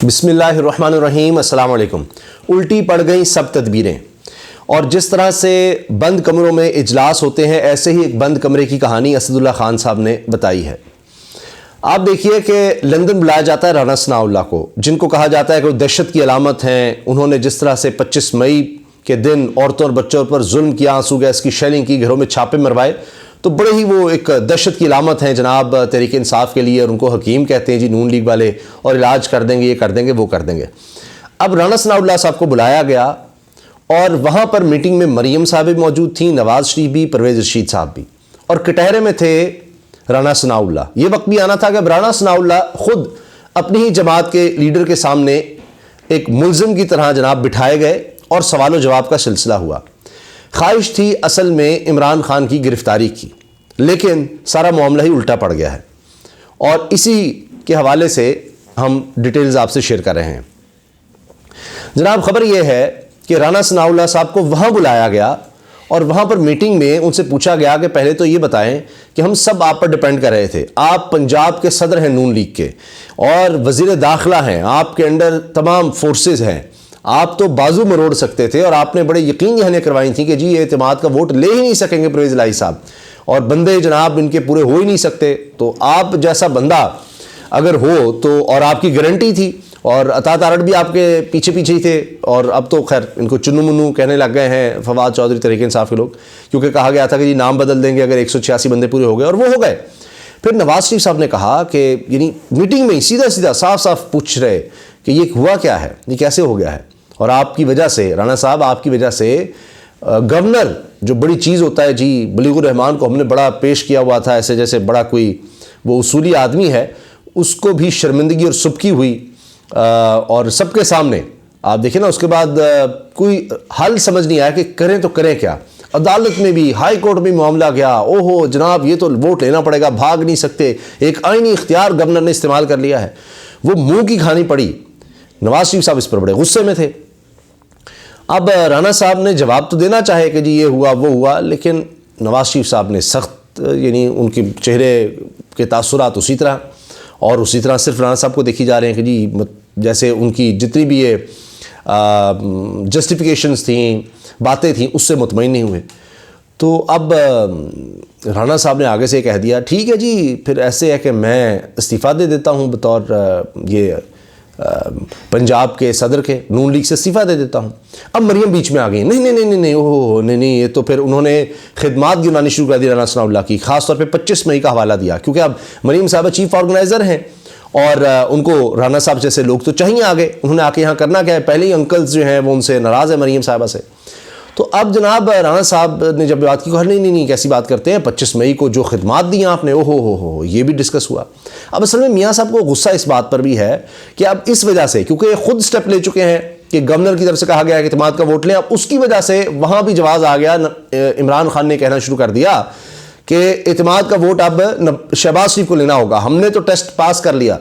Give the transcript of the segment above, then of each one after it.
बिस्मिल्लाहिर्रहमानिर्रहीम, अस्सलाम वालेकुम। उल्टी पड़ गई सब तदबीरें। और जिस तरह से बंद कमरों में इजलास होते हैं, ऐसे ही एक बंद कमरे की कहानी असदुल्ला खान साहब ने बताई है। आप देखिए कि लंदन बुलाया जाता है राना सनाउल्लाह को, जिनको कहा जाता है कि वो दहशत की अलामत हैं। उन्होंने जिस तरह से 25 मई के दिन औरतों और बच्चों पर जुल्म किया, आंसू गैस की शेलिंग की, घरों में छापे मरवाए, तो बड़े ही वो एक दहशत की अलामत हैं जनाब तहरीक इंसाफ के लिए। और उनको हकीम कहते हैं जी, नून लीग वाले, और इलाज कर देंगे, ये कर देंगे, वो कर देंगे। अब राना सनाउल्लाह साहब को बुलाया गया और वहाँ पर मीटिंग में मरीम साहब भी मौजूद थी, नवाज शरीफ भी, परवेज़ रशीद साहब भी, और कटहरे में थे राना सनाउल्लाह। ये वक्त भी आना था कि राना सनाउल्लाह खुद अपनी ही जमात के लीडर के सामने एक मुल्ज़िम की तरह जनाब बिठाए गए और सवाल जवाब का सिलसिला हुआ। ख्वाहिश थी असल में इमरान खान की गिरफ्तारी की, लेकिन सारा मामला ही उल्टा पड़ गया है, और इसी के हवाले से हम डिटेल्स आपसे शेयर कर रहे हैं। जनाब, खबर यह है कि राना सनाउल्लाह साहब को वहाँ बुलाया गया और वहाँ पर मीटिंग में उनसे पूछा गया कि पहले तो ये बताएं कि हम सब आप पर डिपेंड कर रहे थे। आप पंजाब के सदर हैं नून लीग के, और वज़ीर दाखिला हैं, आपके अंडर तमाम फोर्सेस हैं, आप तो बाजू मरोड़ सकते थे, और आपने बड़े यकीन दहानियाँ करवाई थी कि जी ये एतमाद का वोट ले ही नहीं सकेंगे परवेज़ इलाही साहब, और बंदे जनाब इनके पूरे हो ही नहीं सकते। तो आप जैसा बंदा अगर हो तो, और आपकी गारंटी थी, और अता तारड़ भी आपके पीछे पीछे ही थे, और अब तो खैर इनको चुन्नू मुन्नू कहने लग गए हैं फवाद चौधरी तहरीक इंसाफ के लोग, क्योंकि कहा गया था कि जी नाम बदल देंगे अगर 186 बंदे पूरे हो गए, और वो हो गए। फिर नवाज शरीफ साहब ने कहा कि यानी मीटिंग में ही सीधा सीधा साफ साफ पूछ रहे कि ये हुआ क्या है, ये कैसे हो गया है, और आपकी वजह से राना साहब, आपकी वजह से गवर्नर जो बड़ी चीज़ होता है जी, बलीगुर रहमान को हमने बड़ा पेश किया हुआ था, ऐसे जैसे बड़ा कोई वो उसूली आदमी है, उसको भी शर्मिंदगी और सुबकी हुई, और सबके सामने आप देखें ना। उसके बाद कोई हल समझ नहीं आया कि करें तो करें क्या। अदालत में भी, हाई कोर्ट में मामला गया, ओहो जनाब ये तो वोट लेना पड़ेगा, भाग नहीं सकते, एक आईनी इख्तियार गवर्नर ने इस्तेमाल कर लिया है। वो मुंह की खानी पड़ी। नवाज शरीफ साहब इस पर बड़े गुस्से में थे। अब राना साहब ने जवाब तो देना चाहे कि जी ये हुआ वो हुआ, लेकिन नवाज शरीफ साहब ने सख्त, यानी उनके चेहरे के तासुरात उसी तरह, और उसी तरह सिर्फ राना साहब को देखी जा रहे हैं कि जी जैसे उनकी जितनी भी ये जस्टिफिकेशंस थी, बातें थी, उससे मुतमईन नहीं हुए। तो अब राना साहब ने आगे से कह दिया, ठीक है जी, फिर ऐसे है कि मैं इस्तीफ़ा दे देता हूँ बतौर ये पंजाब के सदर के, नून लीग से इस्तीफ़ा दे देता हूँ। अब मरीम बीच में आ गई, नहीं नहीं नहीं नहीं नहीं, ओह नहीं नहीं, ये तो फिर उन्होंने खिदमात गिनानी शुरू कर दी राना सनाउल्लाह की, खासतौर पे 25 मई का हवाला दिया, क्योंकि अब मरीम साहब चीफ ऑर्गेनाइज़र हैं, और उनको राना साहब जैसे लोग तो चाहिए आगे। उन्होंने आके यहाँ करना क्या है, पहले ही अंकल्स जो हैं वो उनसे नाराज़ है मरीम साहबा से। तो अब जनाब राना साहब ने जब बात की, कहा नहीं नहीं नहीं, कैसी बात करते हैं, 25 मई को जो खिदमात दी आपने, ओहो हो, ये भी डिस्कस हुआ। अब असल में मियाँ साहब को गुस्सा इस बात पर भी है कि अब इस वजह से, क्योंकि खुद स्टेप ले चुके हैं कि गवर्नर की तरफ से कहा गया है कि एतमाद का वोट लें, अब उसकी वजह से वहाँ भी जवाब आ गया। इमरान खान ने कहना शुरू कर दिया कि एतमाद का वोट अब शहबाज शरीफ को लेना होगा, हमने तो टेस्ट पास कर लिया,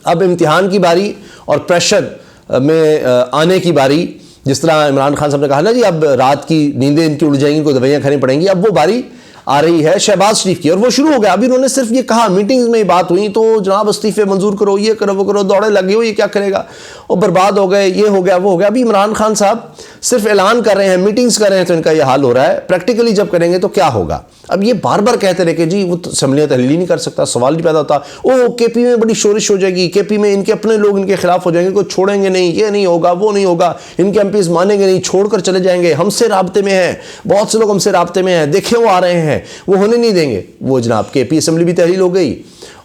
अब इम्तिहान की बारी और प्रेशर में आने की बारी। जिस तरह इमरान खान साहब ने कहा ना जी, अब रात की नींदें इनकी उड़ जाएंगी, इनको दवाइयाँ खानी पड़ेंगी, अब वो बारी आ रही है शहबाज शरीफ की, और वो शुरू हो गया। अभी उन्होंने सिर्फ ये कहा, मीटिंग्स में बात हुई तो जनाब इस्तीफे मंजूर करो, ये करो, वो करो, दौड़े लगे हो, ये क्या करेगा, और बर्बाद हो गए, ये हो गया, वो हो गया। अभी इमरान खान साहब सिर्फ ऐलान कर रहे हैं, मीटिंग्स कर रहे हैं, तो इनका ये हाल हो रहा है। प्रैक्टिकली जब करेंगे तो क्या होगा। अब ये बार बार कहते रहे कि जी वो असम्बलियाँ तहलील ही नहीं कर सकता, सवाल नहीं पैदा होता, ओ केपी में बड़ी शोरिश हो जाएगी, केपी में इनके अपने लोग इनके खिलाफ हो जाएंगे, कोई छोड़ेंगे नहीं, ये नहीं होगा, वो नहीं होगा, इनके एमपीज़ मानेंगे नहीं, छोड़कर चले जाएंगे, हमसे राब्ते में हैं, बहुत से लोग हमसे राब्ते में हैं, देखे वो आ रहे हैं, वो होने नहीं देंगे। वो जनाब केपी असम्बली भी तहलील हो गई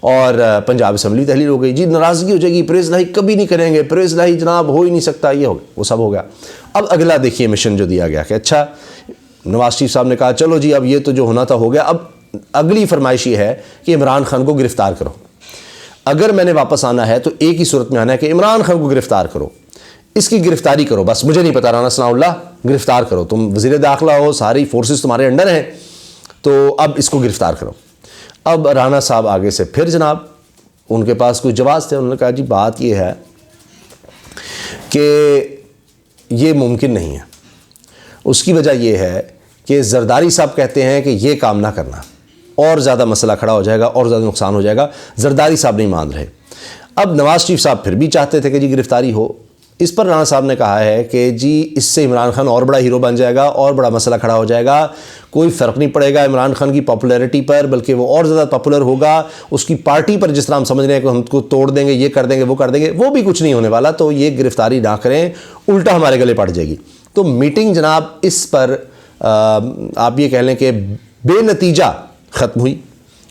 और पंजाब असम्बली तहलील हो गई, जी नाराज़गी हो जाएगी, परवेज़ इलाही कभी नहीं करेंगे, परवेज़ इलाही जनाब हो ही नहीं सकता, ये हो गया, वो सब हो गया। अब अगला देखिए मिशन जो दिया गया कि अच्छा, नवाज शरीफ साहब ने कहा चलो जी अब ये तो जो होना था हो गया, अब अगली फरमाइश ये है कि इमरान खान को गिरफ्तार करो। अगर मैंने वापस आना है तो एक ही सूरत में आना है कि इमरान खान को गिरफ्तार करो, इसकी गिरफ्तारी करो, बस मुझे नहीं पता, राना सनाउल्लाह गिरफ्तार करो, तुम वज़ीर दाखिला हो, सारी फोर्सेस तुम्हारे अंडर हैं, तो अब इसको गिरफ्तार करो। अब राना साहब आगे से फिर जनाब उनके पास कोई जवाब थे, उन्होंने कहा जी बात यह है कि ये मुमकिन नहीं है। उसकी वजह यह है कि जरदारी साहब कहते हैं कि ये काम ना करना, और ज़्यादा मसला खड़ा हो जाएगा और ज़्यादा नुकसान हो जाएगा। जरदारी साहब नहीं मान रहे। अब नवाज शरीफ साहब फिर भी चाहते थे कि जी गिरफ्तारी हो। इस पर राणा साहब ने कहा है कि जी इससे इमरान खान और बड़ा हीरो बन जाएगा और बड़ा मसला खड़ा हो जाएगा, कोई फ़र्क नहीं पड़ेगा इमरान खान की पॉपुलैरिटी पर, बल्कि वो और ज़्यादा पॉपुलर होगा। उसकी पार्टी पर जिस तरह हम समझ रहे हैं कि हमको तोड़ देंगे, ये कर देंगे, वो कर देंगे, वो भी कुछ नहीं होने वाला। तो ये गिरफ्तारी ना करें, उल्टा हमारे गले पड़ जाएगी। तो मीटिंग जनाब इस पर आप ये कह लें कि बेनतीजा ख़त्म हुई।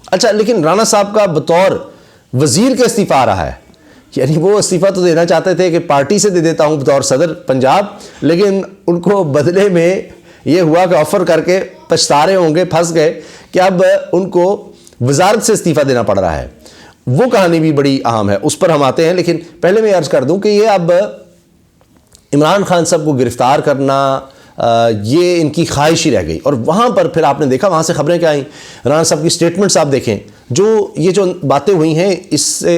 अच्छा, लेकिन राणा साहब का बतौर वज़ीर का इस्तीफ़ा आ रहा है, यानी वो इस्तीफ़ा तो देना चाहते थे कि पार्टी से दे देता हूँ बतौर सदर पंजाब, लेकिन उनको बदले में ये हुआ कि ऑफ़र करके पछता रहे होंगे, फंस गए कि अब उनको वजारत से इस्तीफ़ा देना पड़ रहा है। वो कहानी भी बड़ी अहम है, उस पर हम आते हैं। लेकिन पहले मैं अर्ज़ कर दूँ कि ये अब इमरान खान साहब को गिरफ़्तार करना ये इनकी ख्वाहिश ही रह गई। और वहाँ पर फिर आपने देखा वहाँ से ख़बरें क्या आईं, राणा साहब की स्टेटमेंट्स आप देखें, जो बातें हुई हैं इससे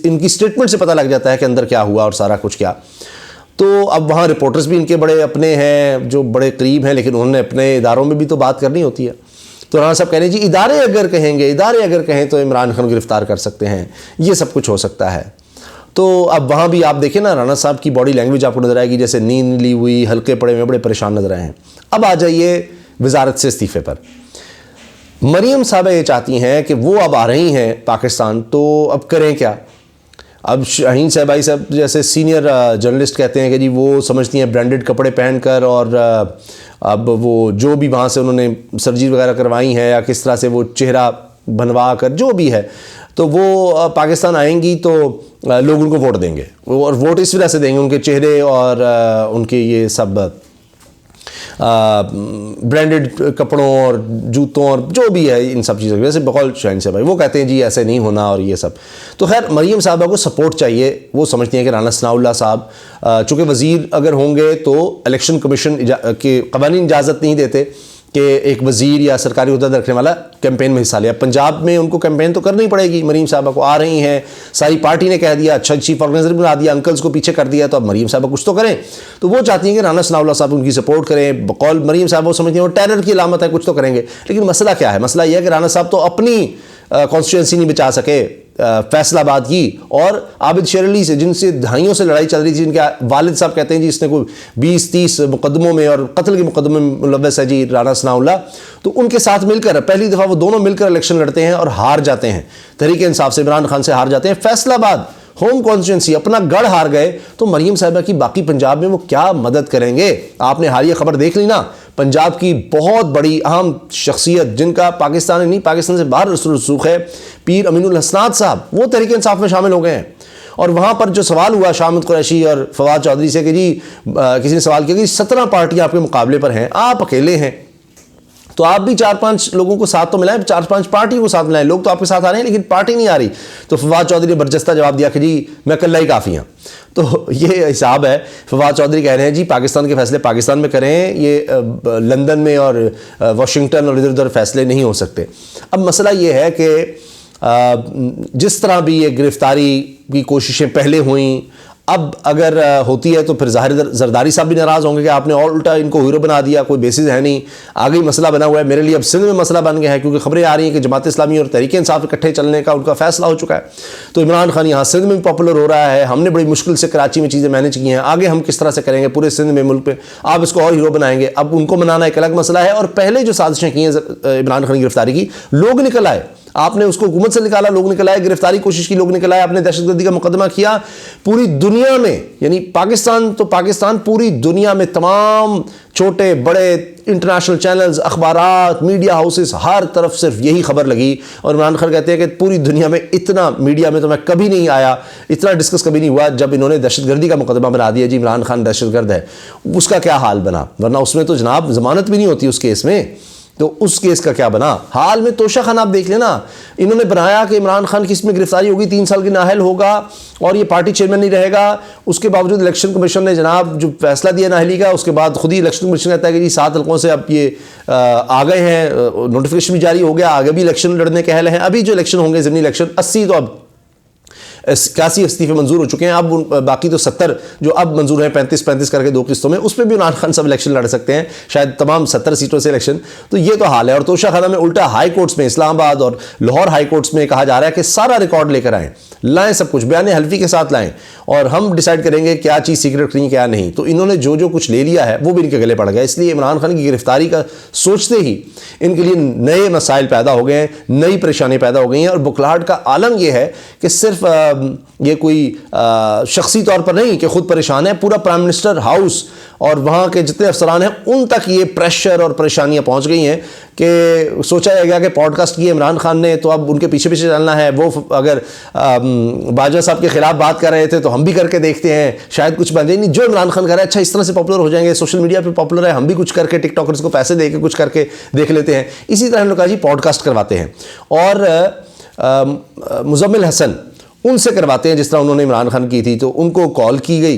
इनकी स्टेटमेंट से पता लग जाता है कि अंदर क्या हुआ और सारा कुछ क्या। तो अब वहाँ रिपोर्टर्स भी इनके बड़े अपने हैं, जो बड़े करीब हैं, लेकिन उन्होंने अपने इदारों में भी तो बात करनी होती है। तो राणा साहब कह रहे हैं जी इदारे अगर कहें तो इमरान खान गिरफ़्तार कर सकते हैं, ये सब कुछ हो सकता है। तो अब वहाँ भी आप देखें ना, राणा साहब की बॉडी लैंग्वेज आपको नज़र आएगी जैसे नींद ली हुई, हल्के पड़े हुए, बड़े परेशान नजर आए हैं। अब आ जाइए वजारत से इस्तीफ़े पर। मरीम साहब ये चाहती हैं कि वो अब आ रही हैं पाकिस्तान, तो अब करें क्या। अब शाहीन साहबाई साहब जैसे सीनियर जर्नलिस्ट कहते हैं कि जी वो समझती हैं ब्रांडेड कपड़े पहनकर, और अब वो जो भी वहाँ से उन्होंने सर्जरी वगैरह करवाई है या किस तरह से वो चेहरा बनवा कर जो भी है, तो वो पाकिस्तान आएंगी तो लोग उनको वोट देंगे, और वोट इस वजह से देंगे उनके चेहरे और उनके ये सब ब्रांडेड कपड़ों और जूतों और जो भी है इन सब चीज़ों की वजह से। बकौल शाहीन साहब वो कहते हैं जी ऐसे नहीं होना और ये सब। तो खैर मरीम साहबा को सपोर्ट चाहिए, वो समझती हैं कि राना सनाउल्लाह साहब चूँकि वज़ीर अगर होंगे तो इलेक्शन कमीशन के क़वानीन इजाज़त नहीं देते कि एक वज़ीर या सरकारी उहदा रखने वाला कैंपेन में हिस्सा लिया। पंजाब में उनको कैंपेन तो करनी पड़ेगी। मरीम साहबा को आ रही हैं, सारी पार्टी ने कह दिया, अच्छा चीफ ऑर्गेनाइजर बना दिया, अंकल्स को पीछे कर दिया, तो अब मरीम साहबा कुछ तो करें। तो वो चाहती हैं कि राना सनाउल्लाह साहब उनकी सपोर्ट करें। बकौल मरीम साहब वो समझती हैं वो टेरर की अलामत है, कुछ तो करेंगे। लेकिन मसला क्या है, मसला यह है कि राना साहब तो अपनी कॉन्स्टिट्यूंसी नहीं बचा सके फैसलाबाद की, और आबिद शेर अली से जिनसे दहाइयों से लड़ाई चल रही थी, जिनके वालिद साहब कहते हैं जी इसने कोई 20-30 मुकदमों में और कत्ल के मुकदमे में मुलव्वस है जी राना सनाउल्लाह, तो उनके साथ मिलकर पहली दफ़ा वो दोनों मिलकर इलेक्शन लड़ते हैं और हार जाते हैं। तहरीक इंसाफ से इमरान खान से हार जाते हैं। फैसलाबाद होम कॉन्स्टिट्यूंसी अपना गढ़ हार गए, तो मरीम साहिबा की बाकी पंजाब में वो क्या मदद करेंगे। आपने हालिया खबर देख ली ना, पंजाब की बहुत बड़ी अहम शख्सियत जिनका पाकिस्तान नहीं पाकिस्तान से बाहर रसूख है, पीर अमीनुल हसनात साहब, वो तहरीक इंसाफ में शामिल हो गए हैं। और वहाँ पर जो सवाल हुआ शामिद कुरैशी और फवाद चौधरी से कि जी किसी ने सवाल किया कि 17 पार्टियाँ आपके मुकाबले पर हैं, आप अकेले हैं, तो आप भी 4-5 लोगों को साथ तो मिलाएं, 4-5 पार्टी को साथ मिलाएं। लोग तो आपके साथ आ रहे हैं लेकिन पार्टी नहीं आ रही। तो फवाद चौधरी ने बरजस्ता जवाब दिया कि जी मैं अकेला ही काफ़ी हूँ। तो ये हिसाब है। फवाद चौधरी कह रहे हैं जी पाकिस्तान के फैसले पाकिस्तान में करें, ये लंदन में और वाशिंगटन और इधर उधर फैसले नहीं हो सकते। अब मसला ये है कि जिस तरह भी ये गिरफ्तारी की कोशिशें पहले हुई, अब अगर होती है तो फिर ज़ाहिर जरदारी साहब भी नाराज़ होंगे कि आपने और उल्टा इनको हीरो बना दिया, कोई बेसिस है नहीं, आगे ही मसला बना हुआ है। मेरे लिए अब सिंध में मसला बन गया है क्योंकि खबरें आ रही हैं कि जमात इस्लामी और तहरीक इंसाफ इकट्ठे चलने का उनका फैसला हो चुका है। तो इमरान खान यहाँ सिंध में भी पॉपुलर हो रहा है, हमने बड़ी मुश्किल से कराची में चीज़ें मैनेज की हैं, आगे हम किस तरह से करेंगे पूरे सिंध में, मुल्क में आप इसको और हीरो बनाएंगे। अब उनको मनाना एक अलग मसला है। और पहले जो साजिशें की हैं इमरान खान की गिरफ्तारी की, लोग निकल आए, आपने उसको हुकूमत से निकाला, लोग निकल आए, गिरफ्तारी कोशिश की, लोग निकल आए, आपने दहशतगर्दी का मुकदमा किया। पूरी दुनिया में, यानी पाकिस्तान तो पाकिस्तान, पूरी दुनिया में तमाम छोटे बड़े इंटरनेशनल चैनल्स, अखबारात, मीडिया हाउसेस, हर तरफ सिर्फ यही खबर लगी। और इमरान खान कहते हैं कि पूरी दुनिया में इतना मीडिया में तो मैं कभी नहीं आया, इतना डिस्कस कभी नहीं हुआ जब इन्होंने दहशतगर्दी का मुकदमा बना दिया जी इमरान खान दहशतगर्द है। उसका क्या हाल बना, वरना उसमें तो जनाब जमानत भी नहीं होती उस केस में। तो उस केस का क्या बना। हाल में तोशा खान आप देख लेना, इन्होंने बनाया कि इमरान खान की इसमें गिरफ्तारी होगी, 3 साल की नाहल होगा और ये पार्टी चेयरमैन नहीं रहेगा। उसके बावजूद इलेक्शन कमीशन ने जनाब जो फैसला दिया नाहली का, उसके बाद खुद ही इलेक्शन कमीशन कहता है कि जी 7 हल्कों से अब ये आ गए हैं, नोटिफिकेशन भी जारी हो गया, आगे भी इलेक्शन लड़ने के अहल हैं। अभी जो इलेक्शन होंगे ज़मीनी इलेक्शन 80 तो अब 81 इस्तीफे मंजूर हो चुके हैं, अब बाकी तो 70 जो अब मंजूर हैं 35-35 करके 2 किस्तों में, उसमें भी इमरान खान सब इलेक्शन लड़ सकते हैं, शायद तमाम 70 सीटों से इलेक्शन। तो ये तो हाल है। और तोशा खाना में उल्टा हाई कोर्ट्स में, इस्लामाबाद और लाहौर हाई कोर्ट्स में कहा जा रहा है कि सारा रिकॉर्ड लेकर आएँ, लाएं, सब कुछ बयान हल्फी के साथ लाएं और हम डिसाइड करेंगे क्या चीज़ सीक्रेट रखनी क्या नहीं। तो इन्होंने जो जो कुछ ले लिया है वो भी इनके गले पड़ गया। इसलिए इमरान खान की गिरफ्तारी का सोचते ही इनके लिए नए मसाइल पैदा हो गए हैं, नई परेशानी पैदा हो गई हैं। और बुखलाहट का आलम यह है कि सिर्फ ये कोई शख्सी तौर पर नहीं कि खुद परेशान है, पूरा प्राइम मिनिस्टर हाउस और वहाँ के जितने अफसरान हैं उन तक ये प्रेशर और परेशानियाँ पहुँच गई हैं कि सोचा गया कि पॉडकास्ट किए इमरान खान ने तो अब उनके पीछे पीछे चलना है। वो अगर बाजवा साहब के खिलाफ बात कर रहे थे तो हम भी करके देखते हैं, शायद कुछ बन जाए। नहीं, जो इमरान खान कर रहा है अच्छा इस तरह से पॉपुलर हो जाएंगे, सोशल मीडिया पे पॉपुलर है, हम भी कुछ करके टिकटॉकर्स को पैसे दे के कुछ करके देख लेते हैं। इसी तरह हम लोग जी पॉडकास्ट करवाते हैं और मुजम्मिल हसन उनसे करवाते हैं, जिस तरह उन्होंने इमरान खान की थी। तो उनको कॉल की गई,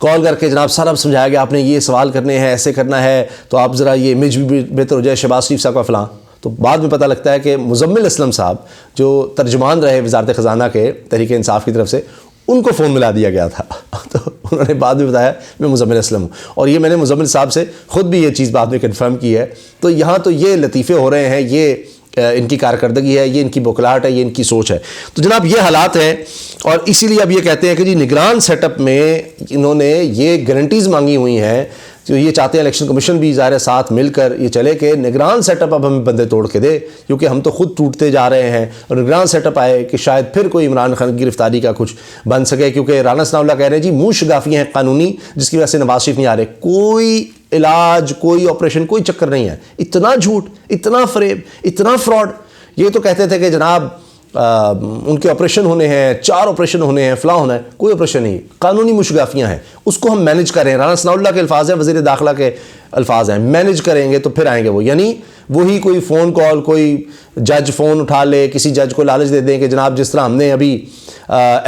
कॉल करके जनाब सारा समझाया गया आपने ये सवाल करने हैं, ऐसे करना है तो आप ज़रा ये इमेज भी बेहतर हो जाए, शहबाज शरीफ साहब का फ़लाँ। तो बाद में पता लगता है कि मुजम्मिल असलम साहब जो तर्जुमान रहे वज़ारत ख़जाना के तहरीक इंसाफ की तरफ से, उनको फ़ोन मिला दिया गया था। तो उन्होंने बाद में बताया मैं मुजम्मिल असलम हूँ। और ये मैंने मुजम्मिल साहब से ख़ुद भी ये चीज़ बाद में कन्फर्म की है। तो यहाँ तो ये लतीफ़े हो रहे हैं, ये इनकी कारकर्दगी है, ये इनकी बुखलाहट है, ये इनकी सोच है। तो जनाब ये हालात हैं और इसीलिए अब ये कहते हैं कि जी निगरान सेटअप में इन्होंने ये गारंटीज़ मांगी हुई हैं। तो ये चाहते हैं इलेक्शन कमीशन भी ज़ाहिर है साथ मिलकर ये चले कि निगरान सेटअप अब हमें बंदे तोड़ के दे, क्योंकि हम तो खुद टूटते जा रहे हैं। और निगरान सेटअप आए कि शायद फिर कोई इमरान खान की गिरफ्तारी का कुछ बन सके, क्योंकि राना सनाउल्लाह कह रहे हैं जी मुँह शगाफियाँ हैं कानूनी, जिसकी वजह से नवाज शरीफ नहीं आ रहे। कोई इलाज, कोई ऑपरेशन, कोई चक्कर नहीं है। इतना झूठ, इतना फरेब, इतना फ्रॉड। ये तो कहते थे कि जनाब उनके ऑपरेशन होने हैं, 4 ऑपरेशन होने हैं, फ़लाँ होना है। कोई ऑपरेशन नहीं, कानूनी मुशगाफियाँ हैं, उसको हम मैनेज कर रहे हैं। राना सनाउल्लाह के अल्फाज हैं, वज़ीर दाखिला के अल्फाज हैं, मैनेज करेंगे तो फिर आएंगे वो। यानी वही कोई फ़ोन कॉल, कोई जज फ़ोन उठा ले, किसी जज को लालच दे दें कि जनाब जिस तरह हमने अभी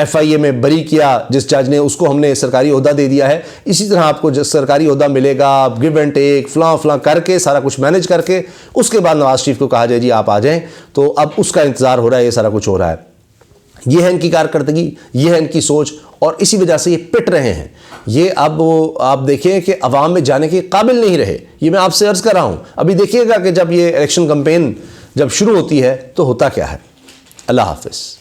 FIA में बरी किया जिस जज ने, उसको हमने सरकारी ओहदा दे दिया है, इसी तरह आपको सरकारी ओहदा मिलेगा। आप गिव एंड टेक फ़लाँ करके सारा कुछ मैनेज करके उसके बाद नवाज शरीफ को कहा जाए जी आप आ जाएँ। तो अब उसका इंतज़ार हो रहा है, ये सारा कुछ हो रहा है। ये है इनकी कारकर्दगी, ये है इनकी सोच और इसी वजह से ये पिट रहे हैं। ये अब आप देखिए कि अवाम में जाने के काबिल नहीं रहे। ये मैं आपसे अर्ज़ कर रहा हूँ। अभी देखिएगा कि जब ये इलेक्शन कैंपेन जब शुरू होती है तो होता क्या है। अल्लाह हाफ़िज़।